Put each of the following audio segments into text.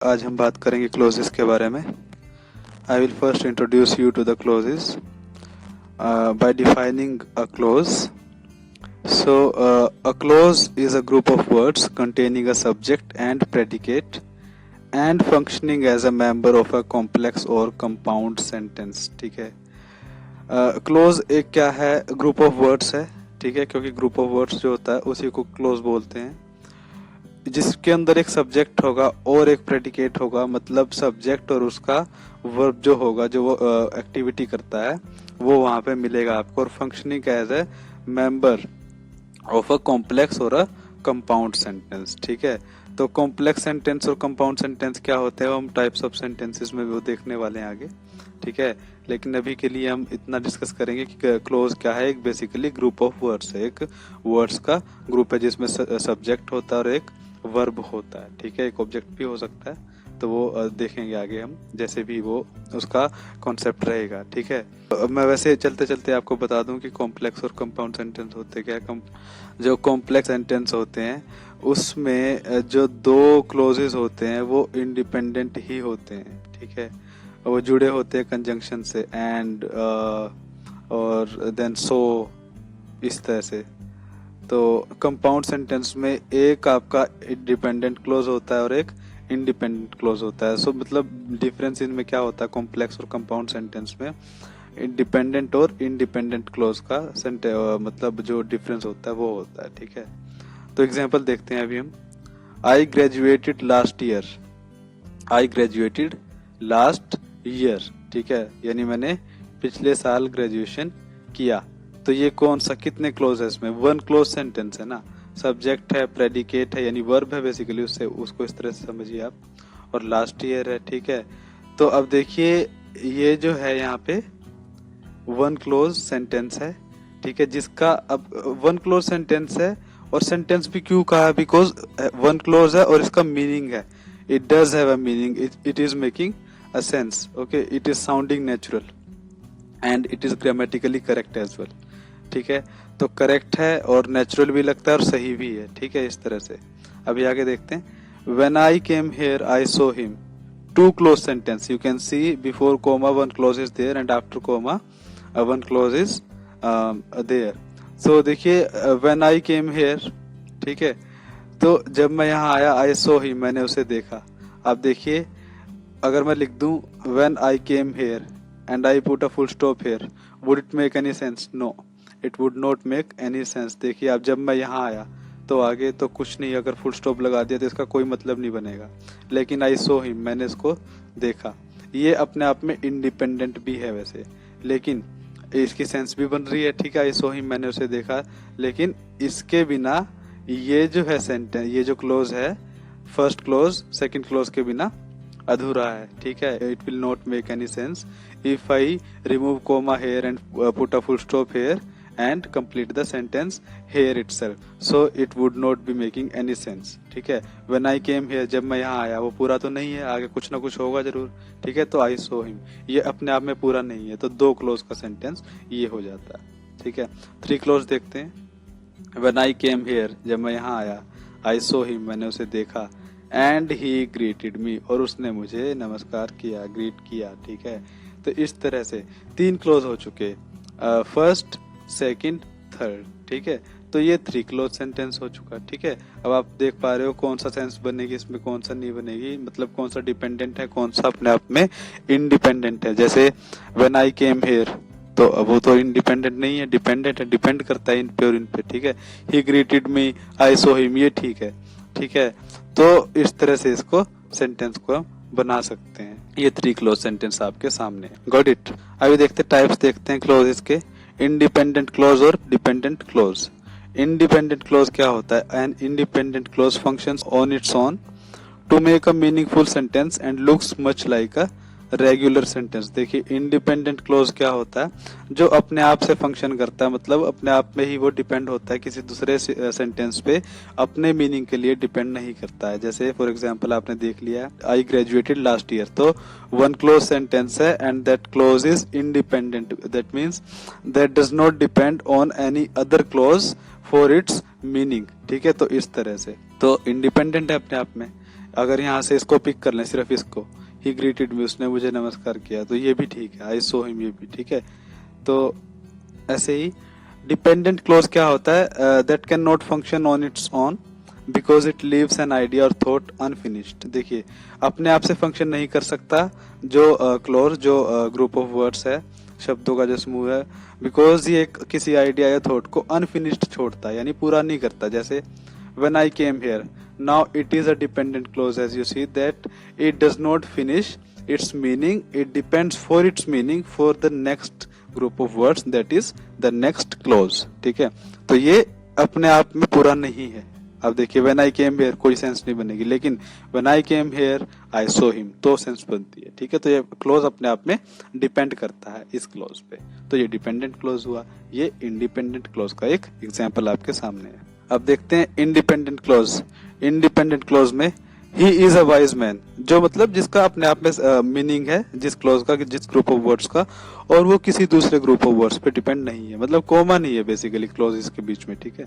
आज हम बात करेंगे क्लोजेस के बारे में। I will first introduce you to the clauses by defining a clause. So, a clause is a group of words containing a subject and predicate and functioning as a member of a complex or compound sentence. ठीक है। Close एक क्या है, group of words है। ठीक है, क्योंकि group of words जो होता है उसी को क्लोज बोलते हैं, जिसके अंदर एक सब्जेक्ट होगा और एक प्रेडिकेट होगा। मतलब सब्जेक्ट और उसका वर्ब जो होगा, जो वो एक्टिविटी करता है, वो वहां पे मिलेगा आपको। और functioning as a member of a complex or a compound sentence. ठीक है, तो कॉम्प्लेक्स सेंटेंस और कंपाउंड सेंटेंस क्या होते हैं, हम टाइप्स ऑफ सेंटेंसेस में वो देखने वाले हैं आगे। ठीक है, लेकिन अभी के लिए हम इतना डिस्कस करेंगे कि क्लोज क्या है। एक बेसिकली ग्रुप ऑफ वर्ड्स है, एक वर्ड्स का ग्रुप है जिसमें सब्जेक्ट होता है और एक वर्ब होता है। ठीक है, एक ऑब्जेक्ट भी हो सकता है, तो वो देखेंगे आगे हम, जैसे भी वो उसका कॉन्सेप्ट रहेगा। ठीक है, अब मैं वैसे चलते चलते आपको बता दूं कि कॉम्प्लेक्स और कंपाउंड सेंटेंस होते क्या है। जो कॉम्प्लेक्स सेंटेंस होते हैं उसमें जो दो क्लोजेस होते हैं वो इंडिपेंडेंट ही होते हैं। ठीक है, वो जुड़े होते हैं कंजंक्शन से, एंड और देन सो, इस तरह से। तो कंपाउंड सेंटेंस में एक आपका डिपेंडेंट क्लोज होता है और एक इंडिपेंडेंट क्लोज होता है। सो मतलब डिफरेंस इनमें क्या होता है, कॉम्प्लेक्स और कंपाउंड सेंटेंस में डिपेंडेंट और इंडिपेंडेंट क्लोज का मतलब जो डिफरेंस होता है वो होता है। ठीक है, तो एग्जांपल देखते हैं अभी हम। I graduated last year. I graduated last year. ठीक है, यानी मैंने पिछले साल ग्रेजुएशन किया। तो ये कौन सा, कितने क्लोज है इसमें, वन क्लोज सेंटेंस है ना। सब्जेक्ट है, प्रेडिकेट है, यानी वर्ब है बेसिकली, उससे उसको इस तरह से समझिए आप। और लास्ट ईयर है। ठीक है, तो अब देखिए ये जो है यहाँ पे वन क्लोज सेंटेंस है। ठीक है, जिसका अब वन क्लोज सेंटेंस है, और सेंटेंस भी क्यों कहा, बिकॉज वन क्लोज है और इसका मीनिंग है, it does have a meaning, it is making a sense. Okay, it is sounding natural and it is grammatically correct as well. ठीक है, तो करेक्ट है और नेचुरल भी लगता है और सही भी है। ठीक है, इस तरह से। अभी आगे देखते हैं। When I came here I saw him. Two clause sentence, you can see before comma one clause is there and after comma one clause is there. So देखिए व्हेन आई केम हियर, ठीक है, तो जब मैं यहाँ आया, आई saw him, मैंने उसे देखा। अब देखिए अगर मैं लिख दूं when I came here and I put a full stop here, would it make any sense? No, it would not make any sense. देखिए अब जब मैं यहाँ आया तो आगे तो कुछ नहीं, अगर फुल स्टॉप लगा दिया तो इसका कोई मतलब नहीं बनेगा। लेकिन आई सो हिम, मैंने इसको देखा, ये अपने आप में इंडिपेंडेंट भी है वैसे, लेकिन इसकी सेंस भी बन रही है। ठीक है, आई सो हिम, मैंने उसे देखा, लेकिन इसके बिना ये जो है सेंटेंस, ये जो क्लोज है, फर्स्ट क्लोज सेकंड क्लोज के बिना अधूरा है। ठीक है, it will not make any sense if I remove comma here and put a full stop here and complete the sentence here itself, so it would not be making any sense. ठीक है, when I came here, जब मैं यहाँ आया, वो पूरा तो नहीं है, आगे कुछ ना कुछ होगा जरूर। ठीक है, तो आई सो हिम, ये अपने आप में पूरा नहीं है, तो दो क्लोज का सेंटेंस ये हो जाता है। ठीक है, थ्री क्लोज देखते हैं। व्हेन आई केम हेयर, जब मैं यहाँ आया, आई सो हिम, मैंने उसे देखा, एंड ही ग्रीटेड मी, और उसने मुझे नमस्कार किया, ग्रीट किया। ठीक है, तो इस तरह से तीन क्लोज हो चुके, फर्स्ट सेकंड थर्ड। ठीक है, तो ये थ्री क्लोज सेंटेंस हो चुका। ठीक है, अब आप देख पा रहे हो कौन सा सेंस बनेगी इसमें, कौन सा नहीं बनेगी, मतलब कौन सा डिपेंडेंट है, कौन सा अपने आप में इंडिपेंडेंट है। जैसे व्हेन आई केम हियर, तो वो तो इंडिपेंडेंट नहीं है, डिपेंडेंट है, डिपेंड करता है इन पे और इन पे। ठीक है, ही ग्रीटेड मी, आई सो हिम, ये ठीक है। ठीक है, तो इस तरह से इसको सेंटेंस को बना सकते हैं। ये थ्री क्लोज सेंटेंस आपके सामने, गॉट इट। अभी देखते टाइप्स देखते हैं क्लोजेस के, इंडिपेंडेंट क्लोज और डिपेंडेंट क्लोज। इंडिपेंडेंट क्लोज क्या होता है, an independent clause functions on its own to make a meaningful sentence and looks much like a regular sentence. देखिए इंडिपेंडेंट क्लोज क्या होता है, जो अपने आप से फंक्शन करता है, मतलब अपने आप में ही वो डिपेंड होता है, किसी दूसरे सेंटेंस पे अपने मीनिंग के लिए डिपेंड नहीं करता है। जैसे फॉर एग्जांपल आपने देख लिया आई ग्रेजुएटेड लास्ट ईयर, तो वन क्लोज सेंटेंस है and that close is independent, that means that does not depend on any other close for its meaning. ठीक है, तो इस तरह से तो इंडिपेंडेंट है अपने आप में। अगर यहाँ से इसको पिक कर लें, सिर्फ इसको, ही ग्रीटेड मी, उसने मुझे नमस्कार किया, तो ये भी ठीक है, आई सो हिम, ये भी ठीक है। तो ऐसे ही डिपेंडेंट क्लोज क्या होता है, that can not function on its own because it leaves an idea और थॉट अनफिनिश्ड। देखिए, अपने आप से फंक्शन नहीं कर सकता जो क्लोज, जो ग्रुप ऑफ वर्ड्स है, शब्दों का जो समूह है, बिकॉज ये किसी आइडिया या थॉट को अनफिनिश्ड छोड़ता है, यानी पूरा नहीं करता। जैसे when I came here, now it is a dependent clause, as you see that it does not finish its meaning, it depends for its meaning for the next group of words, that is the next clause। ठीक है, तो ये अपने आप में पूरा नहीं है। अब देखिए when I came here कोई सेंस नहीं बनेगी, लेकिन when I came here I saw him तो सेंस बनती है। ठीक है, तो ये क्लोज अपने आप में डिपेंड करता है इस क्लोज पे, तो ये डिपेंडेंट क्लोज हुआ। ये इंडिपेंडेंट क्लोज का एक एग्जाम्पल आपके सामने है। अब देखते हैं इंडिपेंडेंट क्लोज। इंडिपेंडेंट क्लोज में ही इज अ वाइज मैन, जो मतलब जिसका अपने आप में मीनिंग है, जिस क्लोज का, जिस ग्रुप ऑफ वर्ड्स का, और वो किसी दूसरे ग्रुप ऑफ वर्ड्स पे डिपेंड नहीं है, मतलब कॉमा नहीं है बेसिकली क्लोजेस के बीच में। ठीक है,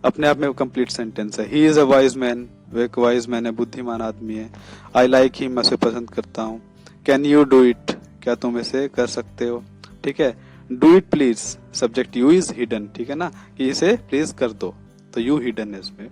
अपने आप में वो कंप्लीट सेंटेंस है। ही इज अ वाइज मैन, वो एक वाइज मैन है, बुद्धिमान आदमी है। आई लाइक हिम, मैं उसे पसंद करता हूँ। कैन यू डू इट, क्या तुम इसे कर सकते हो। ठीक है, do it please, subject you is hidden. ठीक है ना, कि इसे प्लीज कर दो, तो यू हिडन है इसमें,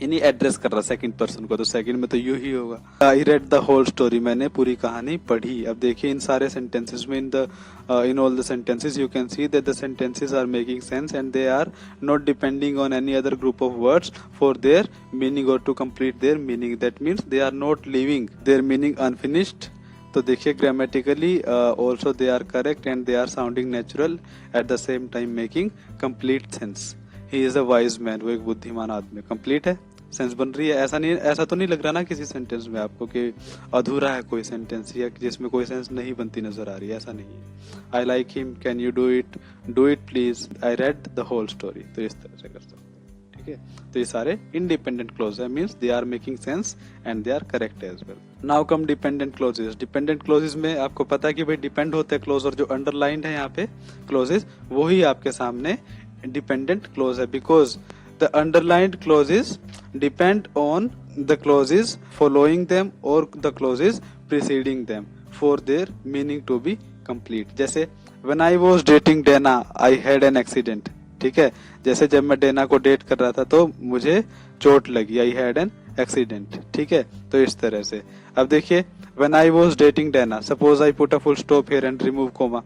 इन्हीं एड्रेस कर रहा सेकंड पर्सन को, तो सेकंड में तो यू ही होगा। I read the whole story, मैंने पूरी कहानी पढ़ी। अब देखिए इन सारे सेंटेंसेस में, in all the sentences you can see that the sentences are making sense and they are not depending on any other group of words for their meaning और to complete their meaning. That means they are not leaving their meaning unfinished. तो देखिए grammatically also they are correct and they are sounding natural at the same time making complete sense. He is a wise man, वो एक बुद्धिमान आदमी, complete है, sense बन रही है। ऐसा तो नहीं लग रहा ना किसी सेंटेंस में आपको कि अधूरा है कोई सेंटेंस या जिसमें कोई सेंस नहीं बनती नजर आ रही है, ऐसा नहीं है। I like him, can you do it please, I read the whole story, तो इस तरह से कर सकते हैं। ठीक है, तो ये सारे इंडिपेंडेंट क्लोज है, means they are making sense and they are correct as well. Now come dependent clauses. Dependent clauses में आपको पता है कि भाई डिपेंड होते हैं क्लोज, और जो अंडरलाइंड है यहाँ पे क्लोजेस, वही आपके सामने डिपेंडेंट क्लोज है, because the underlined clauses depend on the clauses following them or the clauses preceding them for their meaning to be complete। जैसे when I was dating Dana I had an accident। ठीक है, जैसे जब मैं Dana को date कर रहा था तो मुझे चोट लगी, I had an accident। ठीक है, तो इस तरह से। अब देखिए when I was dating Dana, suppose I put a full stop here and remove comma,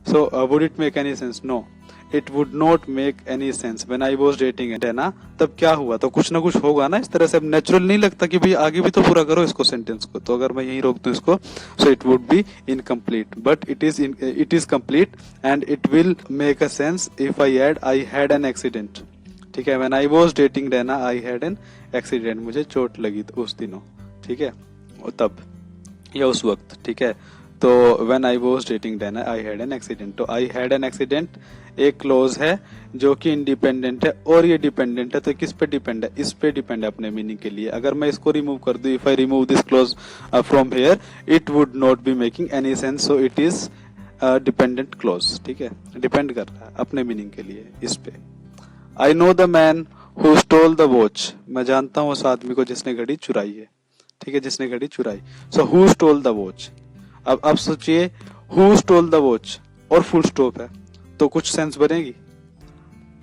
so would it make any sense? No, it would not make any sense when I was dating Dana। तब क्या हुआ, तो कुछ ना कुछ होगा ना इस तरह से। अब नेचुरल नहीं लगता कि भाई आगे भी तो पूरा करो इसको सेंटेंस को, तो अगर मैं यहीं रोक दूं इसको, so it would be incomplete, but it is complete and it will make a sense if I add I had an accident। ठीक है, when I was dating Dana I had an accident, मुझे चोट लगी उस दिनों। ठीक है, तब या उस वक्त। ठीक है, तो when I was dating Dana I had an accident, तो I had an accident एक क्लोज है जो कि इंडिपेंडेंट है और ये डिपेंडेंट है, तो किस पे डिपेंड है, इस पे डिपेंड है अपने मीनिंग के लिए। अगर मैं इसको रिमूव कर दूं, if I remove this close from here, it would not be making any sense, so it is dependent clause. ठीक है, डिपेंड कर रहा है अपने मीनिंग के लिए इस पे। I know the man who stole the watch, मैं जानता हूँ उस आदमी को जिसने घड़ी चुराई है। ठीक है, जिसने घड़ी चुराई, so who stole the watch. अब सोचिए हु स्टोल द वॉच और फुल स्टॉप है, तो कुछ सेंस बनेगी।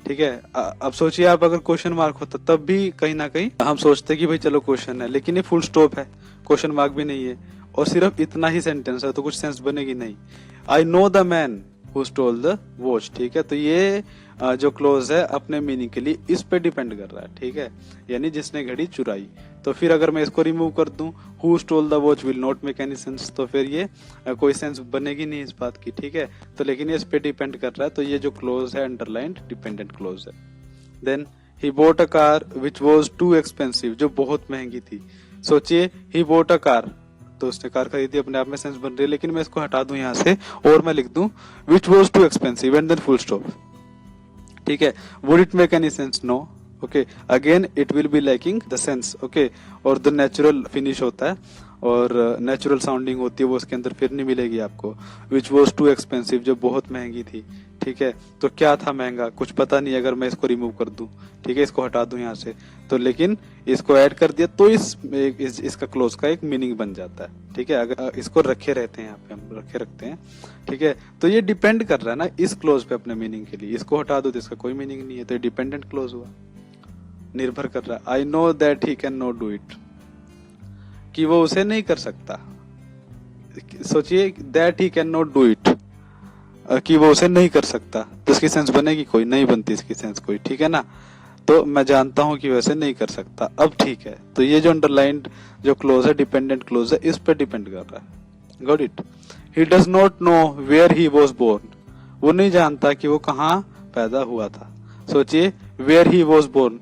ठीक है, अब सोचिए आप अगर क्वेश्चन मार्क होता तब भी कहीं ना कहीं हम सोचते कि भाई चलो क्वेश्चन है, लेकिन ये फुल स्टॉप है, क्वेश्चन मार्क भी नहीं है, और सिर्फ इतना ही सेंटेंस है, तो कुछ सेंस बनेगी नहीं। I know the man who stole the watch. ठीक है, तो ये जो क्लोज है अपने मीनिंग के लिए इस पे डिपेंड कर रहा है। ठीक है, यानी जिसने घड़ी चुराई। तो फिर अगर मैं इसको रिमूव कर दूं, who stole the watch will not make any sense, तो फिर ये कोई सेंस बनेगी नहीं इस बात की। ठीक है, तो लेकिन ये इस पे डिपेंड कर रहा है, तो ये जो क्लोज है अंडरलाइंड डिपेंडेंट क्लोज है। Then he bought a car which was too expensive, जो बहुत महंगी थी। सोचिए ही बोट अ कार, तो उसने कार खरीदी, अपने आप में सेंस बन रही है, लेकिन मैं इसको हटा दूं यहाँ से और मैं लिख दूं which was too expensive and then full stop. ठीक है, would it make any sense? No. Okay, again it will be lacking the sense. Okay, और द नेचुरल फिनिश होता है और नेचुरल साउंडिंग होती है, वो उसके अंदर फिर नहीं मिलेगी आपको। विच वॉज टू एक्सपेंसिव, जो बहुत महंगी थी। ठीक है। तो क्या था महंगा, कुछ पता नहीं, अगर मैं इसको रिमूव कर दूं, ठीक है, इसको हटा दूं यहाँ से, तो लेकिन इसको ऐड कर दिया तो इसका क्लोज का एक मीनिंग बन जाता है, ठीक है। अगर इसको रखे रहते हैं, यहाँ पे हम रखते हैं, ठीक है, तो ये डिपेंड कर रहा है ना इस क्लोज पे अपने मीनिंग के लिए। इसको हटा दो तो इसका कोई मीनिंग नहीं है, तो ये डिपेंडेंट क्लोज हुआ, निर्भर कर रहा है। I know that he can not do it, कि वो उसे नहीं कर सकता। सोचिए that he can not do it, कि वो उसे नहीं कर सकता, तो इसकी सेंस बनेगी कोई, नहीं बनती इसकी सेंस कोई, ठीक है ना। तो मैं जानता हूं कि वैसे नहीं कर सकता, अब ठीक है। तो ये जो अंडरलाइंड जो क्लोज है, डिपेंडेंट क्लोज है, इस पर डिपेंड कर रहा है। Got it. He does not know where he was born, वो नहीं जानता कि वो कहाँ पैदा हुआ था। सोचिए where he was born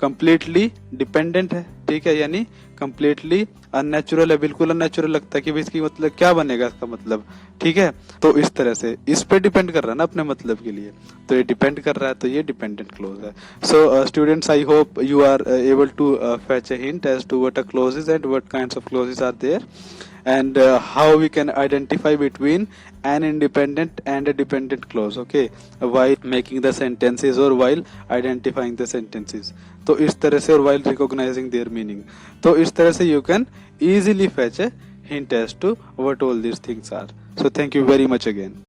completely dependent है, ठीक है, यानी कंप्लीटली अननेचुरल है, बिल्कुल अननेचुरल लगता है कि इसकी मतलब क्या बनेगा इसका मतलब, ठीक है। तो इस तरह से इस पे डिपेंड कर रहा है ना अपने मतलब के लिए, तो ये डिपेंड कर रहा है, तो ये डिपेंडेंट क्लोज है। So students, I hope you are able to fetch a hint as to what a clause is and what kinds of clauses are there, and how we can identify between an independent and a dependent clause, okay, while making the sentences or while identifying the sentences। तो इस तरह से, और while recognizing their meaning, तो इस तरह से you can easily fetch a hint as to what all these things are। So thank you very much again।